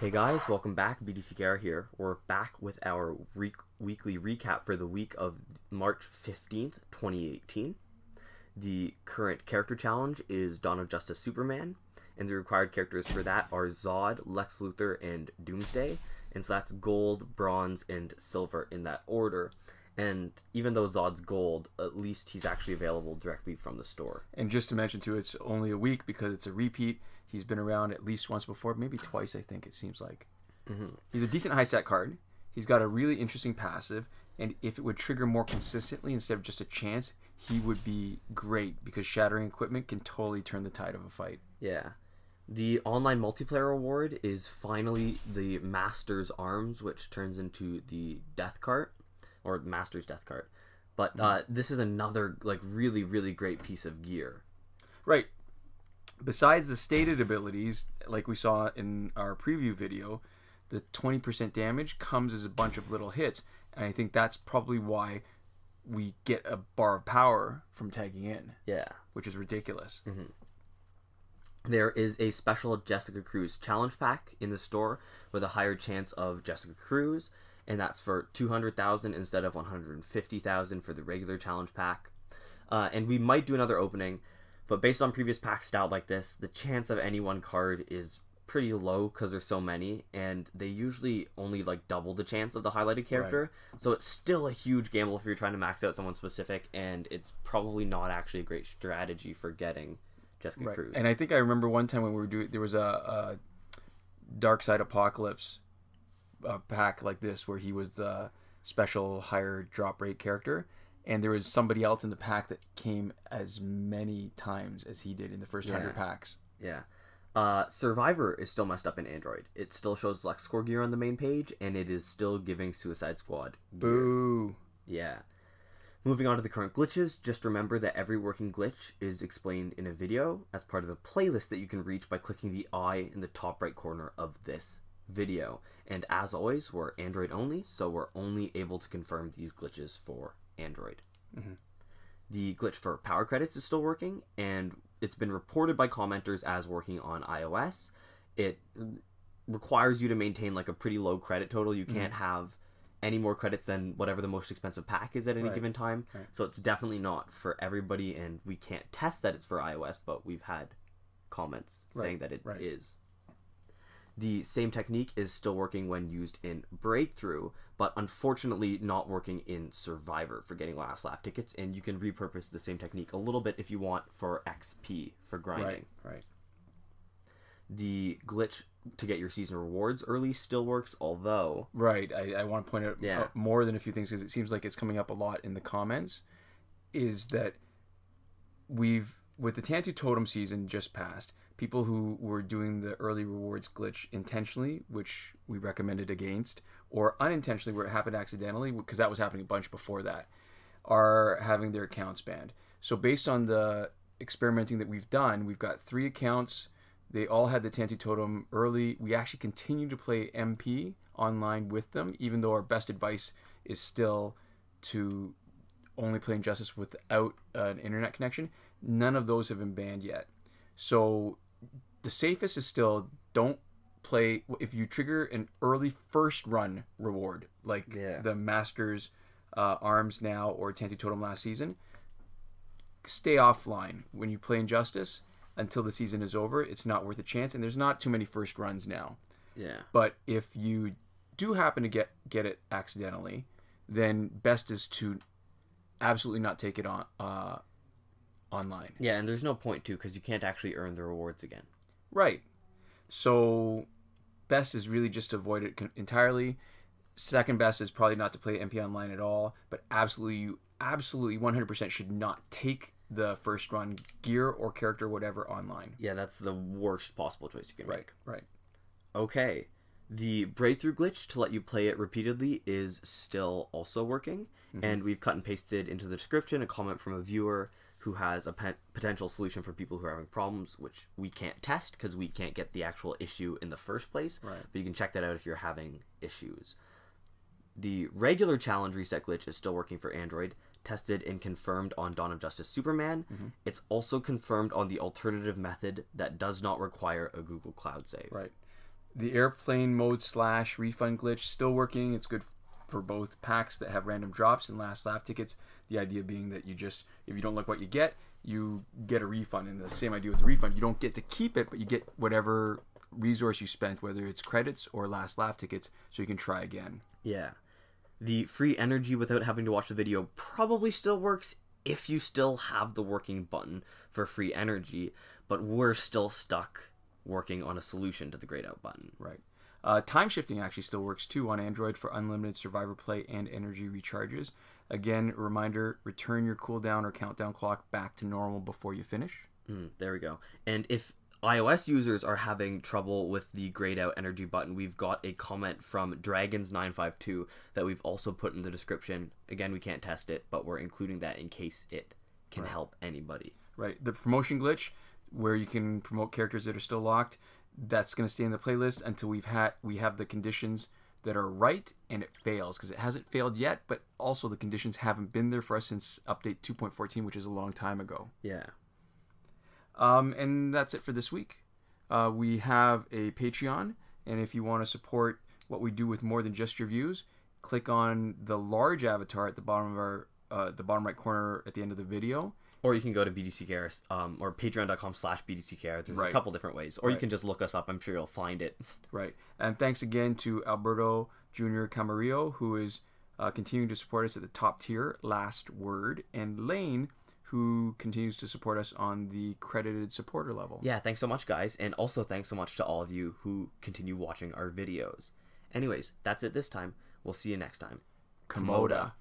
Hey guys, welcome back. BDC Gara here. We're back with our weekly recap for the week of March 15th, 2018. The current character challenge is Dawn of Justice Superman, and the required characters for that are Zod, Lex Luthor, and Doomsday. And so that's gold, bronze, and silver in that order. And even though Zod's gold, at least he's actually available directly from the store. And just to mention too, it's only a week because it's a repeat. He's been around at least once before, maybe twice, I think it seems like. He's a decent high stat card. He's got a really interesting passive, and if it would trigger more consistently instead of just a chance, he would be great because shattering equipment can totally turn the tide of a fight. Yeah. The online multiplayer award is finally the Master's Arms, which turns into the Death Cart, or Master's Death Cart. But this is another really, really great piece of gear. Right. Besides the stated abilities, like we saw in our preview video, the 20% damage comes as a bunch of little hits. And I think that's probably why we get a bar of power from tagging in. Yeah. Which is ridiculous. There is a special Jessica Cruz challenge pack in the store with a higher chance of Jessica Cruz, and that's for 200,000 instead of 150,000 for the regular challenge pack. And we might do another opening, but based on previous packs styled like this, the chance of any one card is pretty low because there's so many, and they usually only double the chance of the highlighted character. Right. So it's still a huge gamble if you're trying to max out someone specific, and it's probably not actually a great strategy for getting Jessica Cruz. And I think I remember one time when we were doing, there was a Dark Side Apocalypse pack like this where he was the special higher drop rate character, and there was somebody else in the pack that came as many times as he did in the first 100 packs. Yeah. Survivor is still messed up in Android. It still shows LexCorp gear on the main page, and it is still giving Suicide Squad gear. Boo. Yeah. Moving on to the current glitches, just remember that every working glitch is explained in a video as part of the playlist that you can reach by clicking the eye in the top right corner of this video. And as always, we're Android only, so we're only able to confirm these glitches for Android. The glitch for power credits is still working, and it's been reported by commenters as working on iOS. It requires you to maintain a pretty low credit total. You can't have any more credits than whatever the most expensive pack is at any given time. So it's definitely not for everybody, and we can't test that it's for iOS, but we've had comments saying that it is. The same technique is still working when used in Breakthrough, but unfortunately not working in Survivor for getting last laugh tickets, and you can repurpose the same technique a little bit if you want for XP, for grinding. The glitch to get your season rewards early still works, although... I want to point out more than a few things, because it seems like it's coming up a lot in the comments, is that with the Tantu Totem season just passed, people who were doing the early rewards glitch intentionally, which we recommended against, or unintentionally where it happened accidentally, because that was happening a bunch before that, are having their accounts banned. So based on the experimenting that we've done, we've got 3 accounts. They all had the Tantu Totem early. We actually continue to play MP online with them, even though our best advice is still to only play Injustice without an internet connection. None of those have been banned yet. So the safest is still don't play if you trigger an early first run reward like the Masters Arms now or Tantu Totem last season. Stay offline when you play Injustice until the season is over. It's not worth a chance, and there's not too many first runs now. But if you do happen to get it accidentally, then best is to absolutely not take it on online. And there's no point to, because you can't actually earn the rewards again. So best is really just to avoid it entirely. Second best is probably not to play MP online at all, but you absolutely 100% should not take the first run gear or character whatever online. That's the worst possible choice you can make. Okay. The breakthrough glitch to let you play it repeatedly is still also working, and we've cut and pasted into the description a comment from a viewer who has a potential solution for people who are having problems, which we can't test because we can't get the actual issue in the first place, but you can check that out if you're having issues. The regular challenge reset glitch is still working for Android, tested and confirmed on Dawn of Justice Superman. It's also confirmed on the alternative method that does not require a Google Cloud save. The airplane mode / refund glitch still working. It's good for both packs that have random drops and last laugh tickets. The idea being that you just, if you don't like what you get a refund. And the same idea with the refund, you don't get to keep it, but you get whatever resource you spent, whether it's credits or last laugh tickets, so you can try again. Yeah. The free energy without having to watch the video probably still works if you still have the working button for free energy, but we're still stuck working on a solution to the grayed out button. Right. Time shifting actually still works too on Android for unlimited survivor play and energy recharges. Again, a reminder, return your cooldown or countdown clock back to normal before you finish. There we go. And if iOS users are having trouble with the grayed out energy button, we've got a comment from Dragons952 that we've also put in the description. Again, we can't test it, but we're including that in case it can help anybody. Right. The promotion glitch, where you can promote characters that are still locked, that's going to stay in the playlist until we have the conditions that are right and it fails, because it hasn't failed yet, but also the conditions haven't been there for us since update 2.14, which is a long time ago. Yeah. And that's it for this week. We have a Patreon, and if you want to support what we do with more than just your views, click on the large avatar at the bottom of our the bottom right corner at the end of the video. Or you can go to BDCCare, or patreon.com/BDCCare. There's a couple different ways. Or you can just look us up. I'm sure you'll find it. Right. And thanks again to Alberto Jr. Camarillo, who is continuing to support us at the top tier, Last Word, and Lane, who continues to support us on the credited supporter level. Yeah, thanks so much, guys. And also thanks so much to all of you who continue watching our videos. Anyways, that's it this time. We'll see you next time. Komoda.